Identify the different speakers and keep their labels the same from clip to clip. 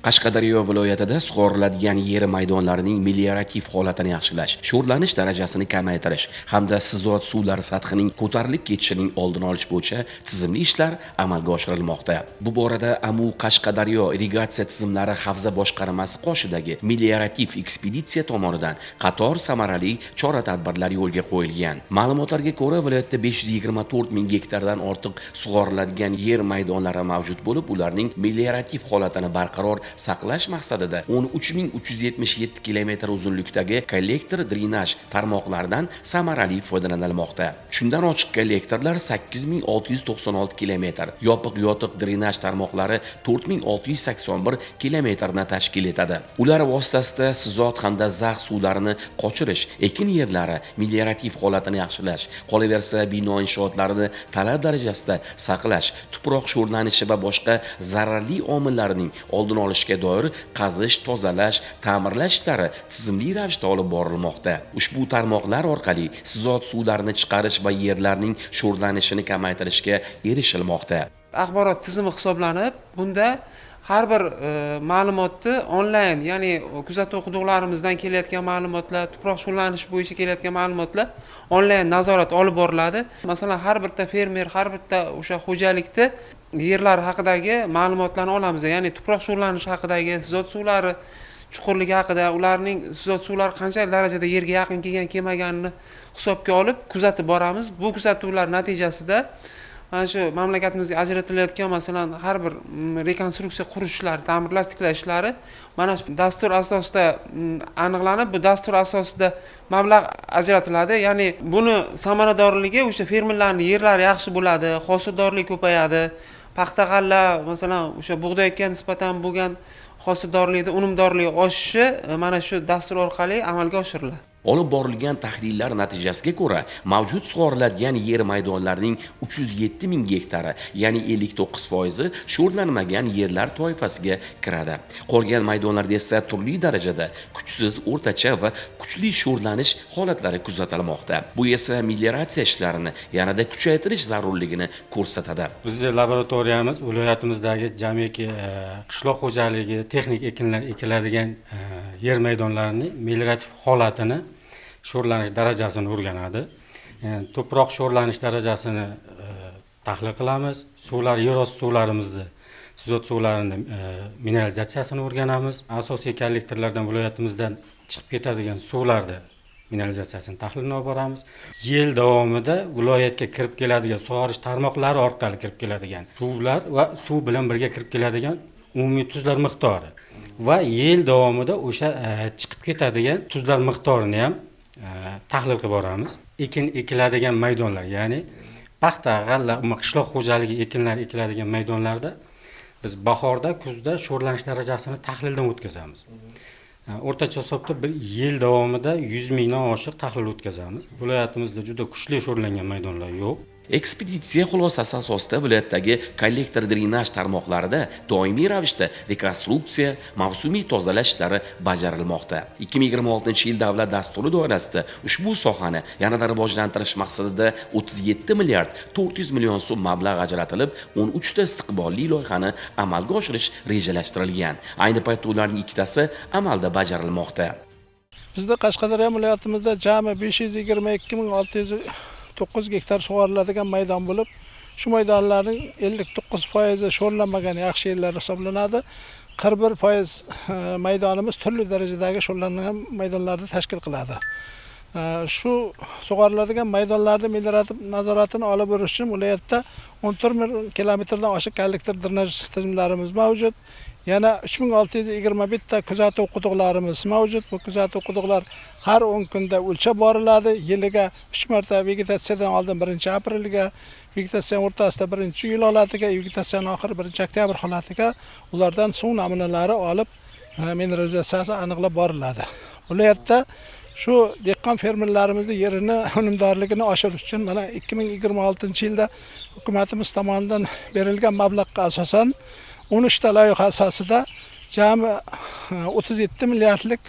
Speaker 1: Qashqadaryo viloyatida sug'oriladigan yer maydonlarining meliorativ holatini yaxshilash, sho'rlanish darajasini kamaytirish hamda sizot suvlar sathining ko'tarilib ketishining oldini olish bo'yicha tizimli ishlar amalga oshirilmoqda. Bu borada Amu Qashqadaryo irrigatsiya tizimlari havza boshqarmasi qoshidagi meliorativ ekspeditsiya tomonidan qator samarali chora-tadbirlar yo'lga qo'yilgan. Ma'lumotlarga ko'ra, viloyatda 524 ming gektardan ortiq sug'oriladigan yer maydonlari mavjud bo'lib, ularning meliorativ holatini barqaror saqlash maqsadida 13377 kilometr uzunlikdagi kollektor drenaj tarmoqlaridan samarali foydalanilmoqda. Shundan ochiq kollektorlar 8696 kilometr, yopiq-yotiq drenaj tarmoqlari 4681 kilometrni tashkil etadi. Ular vositasida sizot hamda zax suvlarini qochirish, ekin yerlari meliorativ holatini yaxshilash, qolaversa bino inshootlarini talab darajasida saqlash, tuproq sho'rlanishi va boshqa zararli omillarning oldini olishga doir qazish, tozalash, ta'mirlash ishlari tizimli ravishda olib borilmoqda. Ushbu tarmoqlar orqali sizot suvlarini chiqarish va yerlarning sho'rlanishini kamaytirishga erishilmoqda.
Speaker 2: Axborot tizimi hisoblanib, bunda har bir ma'lumotni onlayn, ya'ni kuzatuv quduqlarimizdan kelayotgan ma'lumotlar, tuproq sho'rlanishi bo'yicha kelayotgan ma'lumotlar onlayn nazorat olib boriladi. Masalan, har bitta fermer, har bitta o'sha xo'jalikda yerlar haqidagi ma'lumotlarni olamiz. Ya'ni tuproq sho'rlanishi haqidagi, sizot suvlari chuqurligi haqida, ularning sizot suvlari qancha darajada yerga yaqin kelgan, kelmaganini hisobga olib kuzatib boramiz. Bu kuzatuvlar natijasida mana shu mamlakatimizga ajratilayotgan masalan har bir rekonstruksiya qurishlar, ta'mirlash, tiklash ishlari mana shu dastur asosida aniqlanib, bu dastur asosida mablag' ajratiladi. Ya'ni buni samaradorligi o'sha fermerlarning yerlari yaxshi bo'ladi, hosildorlik ko'payadi. Paxta g'alla masalan o'sha bug'doyga nisbatan bo'lgan hosildorlikda unumdorligi oshishi mana shu dastur orqali amalga oshiriladi.
Speaker 1: Olib borilgan tahlillar natijasiga ko'ra, mavjud sug'oriladigan yer maydonlarining 307 ming gektari, ya'ni 59% sho'rlanmagan yerlar toifasiga kiradi. Qolgan maydonlarda esa turli darajada kuchsiz, o'rtacha va kuchli sho'rlanish holatlari kuzatilmoqda. Bu esa melioratsiya ishlarini yanada kuchaytirish zarurligini ko'rsatadi.
Speaker 3: Bizning laboratoriyamiz viloyatimizdagi jamiki qishloq xo'jaligi, texnik ekinlar ekiladigan yer maydonlarining meliorativ holatini, sho'rlanish darajasini o'rganadi. Tuproq sho'rlanish darajasini tahlil qilamiz. Suvlar, yer osti suvlarimizni, sizot suvlarini mineralizatsiyasini o'rganamiz. Asosiy kollektorlardan viloyatimizdan chiqib ketadigan suvlarni mineralizatsiyasini tahlilini olib boramiz. Yil davomida viloyatga kirib keladigan sug'orish tarmoqlari orqali kirib keladigan suvlar va suv bilan birga kirib keladigan umumiy tuzlar miqdori va yil davomida o'sha chiqib ketadigan tuzlar miqdorini ham tahlil qilib boramiz. Ekin ekiladigan maydonlar, ya'ni paxta, g'alla, qishloq xo'jaligi ekinlar ekiladigan maydonlarda biz bahorda, kuzda sho'rlanish darajasini tahlildan o'tkazamiz. O'rtacha hisobda bir yil davomida 100 mingdan oshiq tahlil o'tkazamiz. Viloyatimizda juda kuchli sho'rlangan maydonlar yo'q.
Speaker 1: Ekspeditsiya xulosasi asosida viloyatdagi kollektor drenaj tarmoqlarida doimiy ravishda rekonstruksiya, mavsumiy tozalash ishlari bajarilmoqda. 2026 yil davlat dasturi doirasida ushbu sohani yanada rivojlantirish maqsadida 37 milliard 400 million so'm mablag' ajratilib, 13 ta istiqbolli loyihani amalga oshirish rejalashtirilgan. Ayni paytda ularning ikkitasi amalda bajarilmoqda.
Speaker 4: Bizda Qashqadaryo viloyatimizda jami 522.609 gektar sug'oriladigan maydon bo'lib, shu maydonlarning 59% sho'rlanmagan yaxshi yerlar hisoblanadi. 41% maydonimiz turli darajadagi sho'rlangan maydonlarni tashkil qiladi. Shu sug'oriladigan maydonlarning meliorativ nazoratini olib borish uchun viloyatda 14 ming kilometrdan oshiq kollektor drenaj tizimlarimiz mavjud. Yana 3621 ta kuzatuv quduqlarimiz mavjud. Bu kuzatuv quduqlar har 10 kunda o'lchab boriladi. Yiliga 3 marta vegetatsiyadan oldin 1-aprelga, vegetatsiya o'rtasida 1-iyul holatiga, vegetatsiyaning oxiri 1-oktyabr holatiga ulardan suv namunalari olib mineralizatsiyasi aniqlab boriladi. Viloyatda shu dehqon fermerlarimizning yerini unumdorligini oshirish uchun mana 2026-yilda hukumatimiz tomonidan berilgan mablag'ga asosan 13 ta loyiha asosida jami 37 milliardlik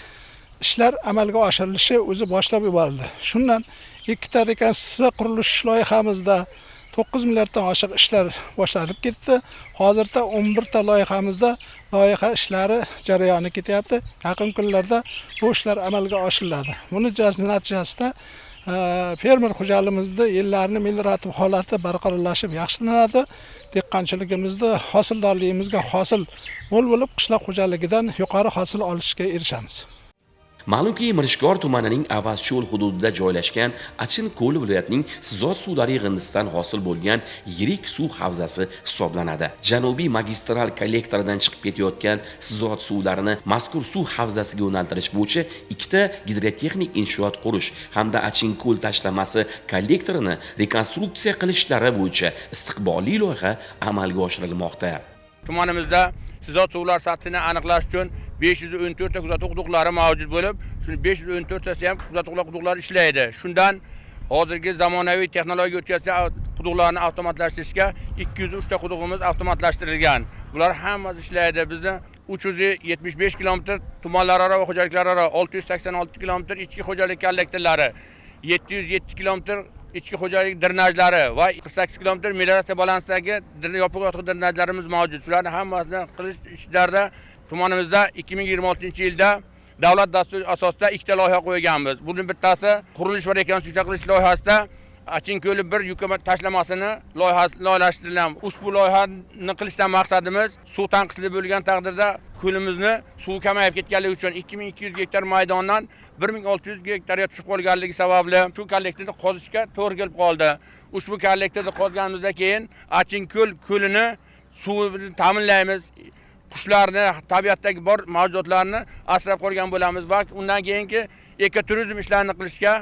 Speaker 4: ishlar amalga oshirilishi o'zi boshlab yuborildi. Shundan 2 ta rekonstruksiya qurilish loyihamizda 9 milliarddan oshiq ishlar boshlanib ketdi. Hozirda 11 ta loyihamizda loyiha ishlari jarayoni ketyapti. Yaqin kunlarda bu ishlar amalga oshiriladi. Buni natijasida fermer xo'jaligimizda yillarni meliorativ holati barqarorlashib yaxshilanadi. Dehqonchiligimizda hosildorligimizga hosil mo'l bo'lib, qishloq xo'jaligidan yuqori hosil olishga erishamiz.
Speaker 1: Ma'lumki, Mirishkor tumanining Avazcho'l hududida joylashgan Achinko'l viloyatining Sizot suvlari yig'indisidan hosil bo'lgan yirik suv havzasi hisoblanadi. Janubiy magistral kollektoridan chiqib ketayotgan Sizot suvlarini mazkur suv havzasiga yo'naltirish bo'yicha ikkita gidrotexnik inshoot qurish hamda Achinko'l tashlamasi kollektorini rekonstruksiya qilish ishlari bo'yicha istiqbolli loyiha amalga oshirilmoqda.
Speaker 5: Tumanimizda Sizot suvlar sathini aniqlash uchun 514 ta kuzatuv quduqlari mavjud bo'lib, shu 514 tasi ham kuzatuv quduqlari ishlaydi. Shundan hozirgi zamonaviy texnologiya o'tkazilgan quduqlarni avtomatlashtirishga 203 ta quduqimiz avtomatlashtirilgan. Bular hammasi ishlaydi. Bizni 375 kilometr tumanlararo va xo'jaliklararo 686 kilometr ichki xo'jalik kollektorlari, 707 kilometr ichki xo'jalik drenajlari va 48 kilometr melioratsiya balansidagi yopiq yotiq drenajlarimiz mavjud. Shularni hammasini qilish ishlarida tumanimizda 2026-yilda davlat dasturi asosida ikkita loyiha qo'yganmiz. Buning bittasi qurilish va rekonstruksiya qilish loyihasida Achinko'l 1 yuk tashlamasini loyihalashtirilgan. Ushbu loyihani qilishdan maqsadimiz suv tanqisligi bo'lgan taqdirda ko'limizni suv kamayib ketganligi uchun 2200 gektar maydondan 1600 gektarga tushib qolganligi sababli shu kollektorni qozishga to'g'ri kelib qoldi. Ushbu kollektorni qozganimizdan keyin Achinko'l ko'lini suvni ta'minlaymiz. Qushlarni, tabiatdagi bor mavjudotlarni asrab qolgan bo'lamiz va undan keyingi ekoturizm ishlarini qilishga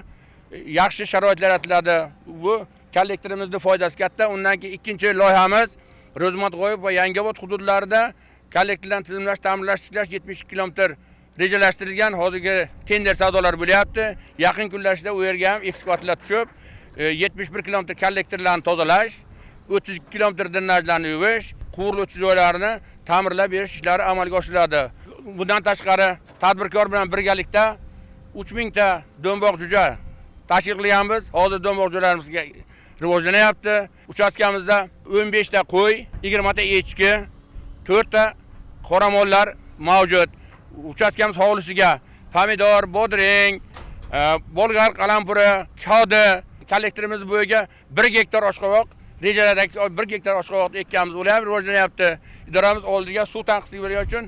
Speaker 5: yaxshi sharoitlar yaratiladi. Bu kollektorimizning foydasi katta. Undan keyin ikkinchi loyihamiz Ro'zmatg'oyev va Yangiobod hududlarida kollektorlarni tizimlash, ta'minlash 72 kilometr rejalashtirilgan. Hozirgi tender savdolar bo'lyapti. Yaqin kunlarda u yerga ham ekskavatorlar tushib, 71 kilometr kollektorlarni tozalash, 32 kilometr drenajlarni yuvish, quvur o'tish joylarini ta'mirlab berish ishlari amalga oshiriladi. Bundan tashqari tadbirkor bilan birgalikda 3000 ta do'mboq jo'ja tashkil qilganmiz. Hozir do'mboq jo'jalarimizga rivojlanyapti. Uchastkamizda 15 ta qo'y, 20 ta echki, 4 ta qoramollar mavjud. Uchastkamiz hovlisiga pomidor, bodring, bolgar qalampuri, kodi, kollektorimiz bo'yiga 1 gektar oshqovoq rejalardagi 1 gektar oshqovoqni ekkamiz, ular ham rivojlanyapti. Idoramiz oldiga suv tanqisligi bo'lgani uchun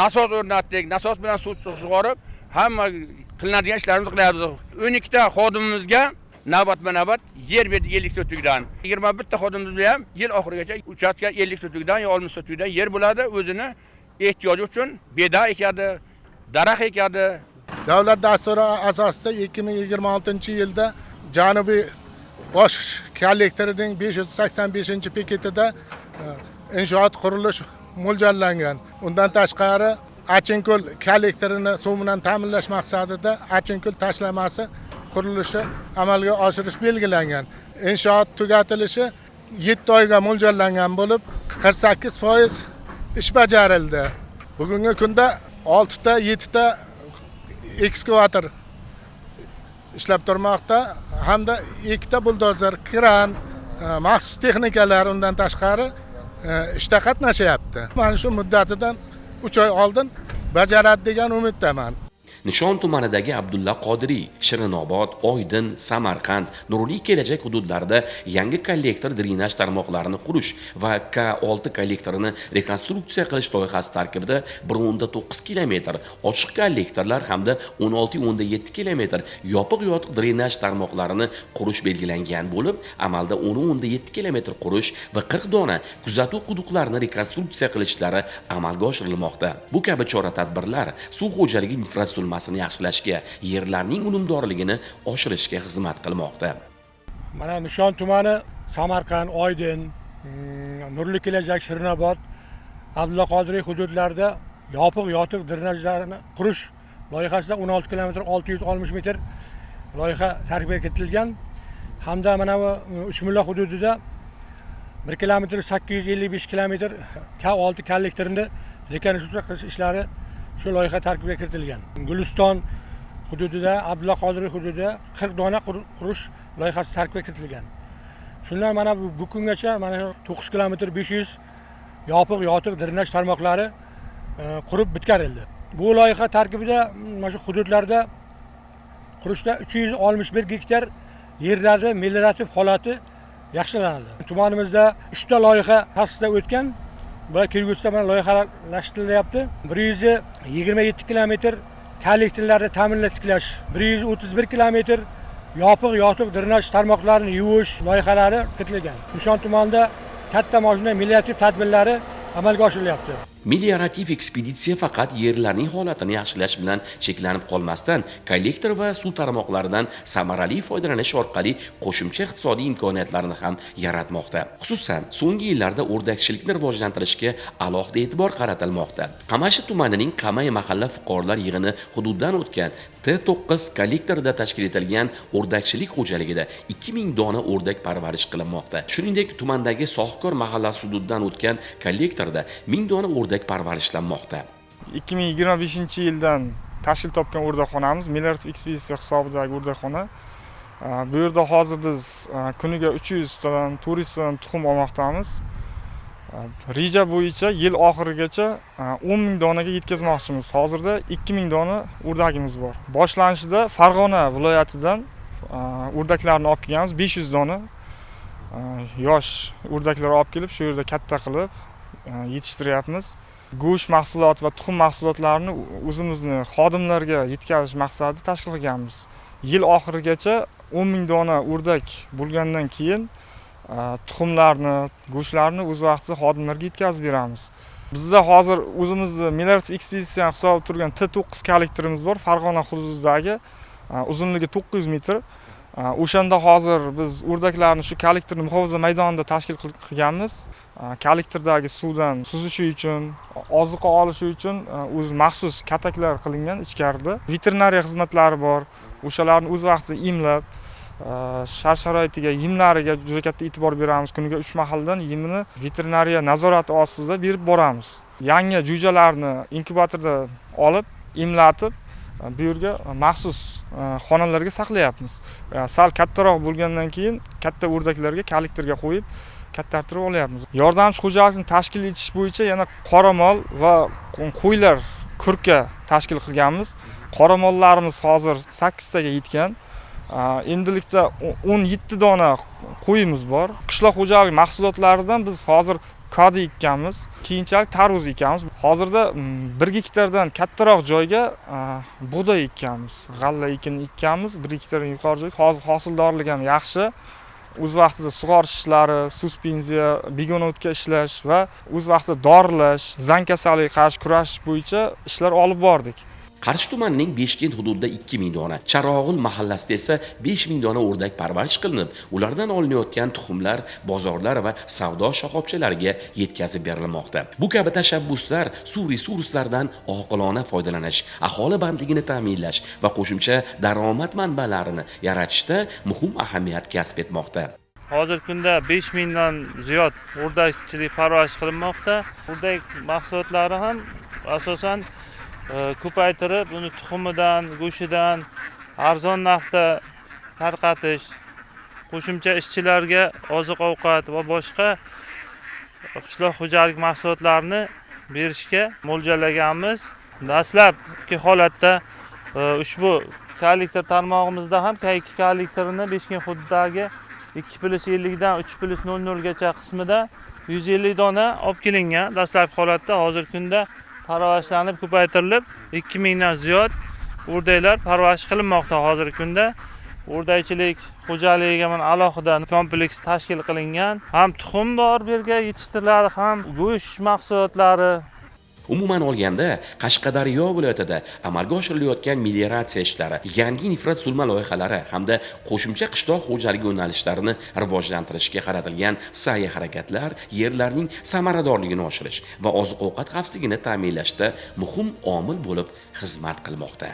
Speaker 5: nasos o'rnatdik. Nasos bilan suv sug'orib, hamma qilinadigan ishlarimizni qilyapmiz. 12 ta xodimimizga navbatma-navbat yer berdik 50 sotikdan. 21 ta xodimimizga ham yil oxirigacha uchastka 50 sotikdan yo 60 sotikdan yer bo'ladi. O'zini ehtiyoji uchun beda ekadi, daraxt ekadi.
Speaker 6: Davlat dasturi asosida 2026-yilda Janubiy bosh kollektorining 585-beketida inshoot qurilish mo'ljallangan. Undan tashqari Achinko'l kollektorini suv bilan ta'minlash maqsadida Achinko'l tashlamasi qurilishi amalga oshirish belgilangan. Inshoot tugatilishi 7 oyga mo'ljallangan bo'lib, 48% ish bajarildi. Bugungi kunda 6 ta, 7 ta ekskavator ishlab turmoqda hamda 2 ta buldozer, kran, maxsus texnikalar undan tashqari ishda qatnashyapti. Mana shu muddatidan 3 oy oldin bajaradi degan umiddaman.
Speaker 1: Nishon tumanidagi Abdulla Qodiriy, Shirinobod, Oydin, Samarqand, Nurli kelajak hududlarida yangi kollektor drenaj tarmoqlarini qurish va K6 kollektorini rekonstruksiya qilish loyihasi tarkibida 1.9 kilometr ochiq kollektorlar hamda 16.7 kilometr yopiq yotiq drenaj tarmoqlarini qurish belgilangan bo'lib, amalda 10.7 kilometr qurish va 40 dona kuzatuv quduqlarini rekonstruksiya qilishlari amalga oshirilmoqda. Bu kabi chora-tadbirlar suv xo'jaligi infratuzilmasini yaxshilashga, yerlarning unumdorligini oshirishga xizmat qilmoqda.
Speaker 7: Mana Nishon tumani Samarqand, Oydin, Nurli kelajak, Shirinobod, Abdulla Qodiriy hududlarida yopiq yotiq drenajlarni qurish loyihasida 16 kilometr 660 metr loyiha tarkibga kiritilgan. Hamda mana bu 3 million hududida 1 kilometr 855 kilometr K6 kollektorini rekonstruksiya qilish ishlari shu loyiha tarkibiga kiritilgan. Guliston hududida, Abdulla Qodiriy hududida 40 dona qurish loyihasi tarkibga kiritilgan. Shundan mana bu kungacha mana 9 kilometr 500 yopiq yotiq drenaj tarmoqlari qurib bitkarildi. Bu loyiha tarkibida mana shu hududlarda qurishda 361 gektar yerlarda meliorativ holati yaxshilanadi. Tumanimizda 3 ta loyiha tasdiqdan o'tgan va kelgusida mana loyihalashtiryapti. 127 kilometr kollektorlarni ta'minlash tiklash, 131 kilometr yopiq yotiq drenaj tarmoqlarini yuvish loyihalari kiritilgan. Nishon tumanida katta mashina meliorativ tadbirlari amalga oshirilyapti.
Speaker 1: Meliorativ ekspeditsiya faqat yerlarning holatini yaxshilash bilan cheklanib qolmasdan, kollektor va suv tarmoqlaridan samarali foydalanish orqali qo'shimcha iqtisodiy imkoniyatlarni ham yaratmoqda. Xususan, so'nggi yillarda o'rdakchilikni rivojlantirishga alohida e'tibor qaratilmoqda. Qamashi tumanining Qamay mahalla fuqarolar yig'ini hududidan o'tgan T9 kollektorida tashkil etilgan o'rdakchilik xo'jaligida 2000 dona o'rdak parvarish qilinmoqda. Shuningdek, tumandagi Sohkor mahallasi hududidan o'tgan kollektorda 1000 dona o'rdak parvarishlanmoqda.
Speaker 8: 2025-yildan tashkil topgan o'rdakxonamiz meliorativ ekspeditsiya hisobidagi o'rdakxona. Bu yerda hozir biz kuniga 300 tadan 400 tadan tuxum olmoqdamiz. Reja bo'yicha yil oxirigacha 10 000 donaga yetkazmoqchimiz. Hozirda 2000 dona o'rdagimiz bor. Boshlanishida Farg'ona viloyatidan o'rdaklarni olib kelganmiz, 500 dona. Yosh o'rdaklar olib kelib, shu yerda katta qilib yetishtiryapmiz. Go'sht mahsuloti va tuxum mahsulotlarini o'zimizni xodimlarga yetkazish maqsadida tashkil qilganmiz. Yil oxirigacha 10 000 dona o'rdak bo'lgandan keyin tuxumlarni, go'shtlarni o'z vaqtida xodimlarga yetkazib beramiz. Bizda hozir o'zimizni meliorativ ekspeditsiya hisobida turgan T9 kollektorimiz bor, Farg'ona hududidagi, uzunligi 900 metr. O'shanda hozir biz o'rdaklarni shu kollektorning muhofaza maydonida tashkil qilganmiz. Kollektordagi suvdan suzishi uchun, oziqa olishi uchun o'z maxsus kataklar qilingan ichkarida. Veterinariya xizmatlari bor. O'shalarni o'z vaqtida emlab, shart-sharoitiga, yemlariga juda katta e'tibor beramiz. Kuniga 3 mahaldan yemini veterinariya nazorati ostida berib boramiz. Yangi jo'jalarni inkubatorda olib, emlatib, bu yerga maxsus xonalarga saqlayapmiz. Sal kattaroq bo'lgandan keyin katta o'rdaklarga kollektorga qo'yib kattartirib olyapmiz. Yordamchi xo'jalikni tashkil etish bo'yicha yana qoramol va qo'ylar kurka tashkil qilganmiz. Qoramollarimiz hozir 8 taga yetgan. Endilikda 17 dona qo'yimiz bor. Qishloq xo'jaligi mahsulotlaridan biz hozir kadi ekkanmiz, keyinchalik tarvuz ekamiz. Hozirda 1 gektardan kattaroq joyga bug'doy ekkanmiz, g'alla ekini ekkanmiz. 1 gektardan yuqori joy. Hozir hosildorligi ham yaxshi. O'z vaqtida sug'orish ishlari, suspenziya, begona o'tga ishlash va o'z vaqtida dorilash, zang kasalligiga qarshi kurashish bo'yicha ishlar olib bordik.
Speaker 1: Qarshi tumanining Beshkent hududida 2000 dona, Charog'ul mahallasida esa 5000 dona o'rdak parvarish qilinib, ulardan olinayotgan tuxumlar bozorlar va savdo shoxobchalariga yetkazib berilmoqda. Bu kabi tashabbuslar suv resurslaridan oqilona foydalanish, aholi bandligini ta'minlash va qo'shimcha daromad manbalarini yaratishda muhim ahamiyat kasb etmoqda.
Speaker 9: Hozirgi kunda 5000 dan ziyod o'rdakchilik parvarish qilinmoqda. O'rdak mahsulotlari ham asosan ko'paytirib, uni tuxumidan, go'shtidan arzon narxda tarqatish, qo'shimcha ishchilarga oziq-ovqat va boshqa qishloq xo'jalik mahsulotlarini berishga mo'ljallaganmiz. Dastlabki holatda ushbu kollektor tarmog'imizda ham K2 kollektorini Beshkent hududidagi 2+50 dan 3+00 gacha qismida 150 dona olib kelingan. Dastlabki holatda hozirgi kunda parvarishlanib, ko'paytirilib 2000 dan ziyod o'rdaklar parvarish qilinmoqda hozirgi kunda. O'rdakchilik xo'jaligiga mana alohida kompleks tashkil qilingan. Ham tuxum bor bu yerga yetishtiriladi, ham go'sht mahsulotlari.
Speaker 1: Umuman olganda, Qashqadaryo viloyatida amalga oshirilayotgan melioratsiya ishlari, yangi infratuzilma loyihalari hamda qo'shimcha qishloq xo'jaligi yo'nalishlarini rivojlantirishga qaratilgan sa'y-harakatlar yerlarning samaradorligini oshirish va oziq-ovqat xavfsizligini ta'minlashda muhim omil bo'lib xizmat qilmoqda.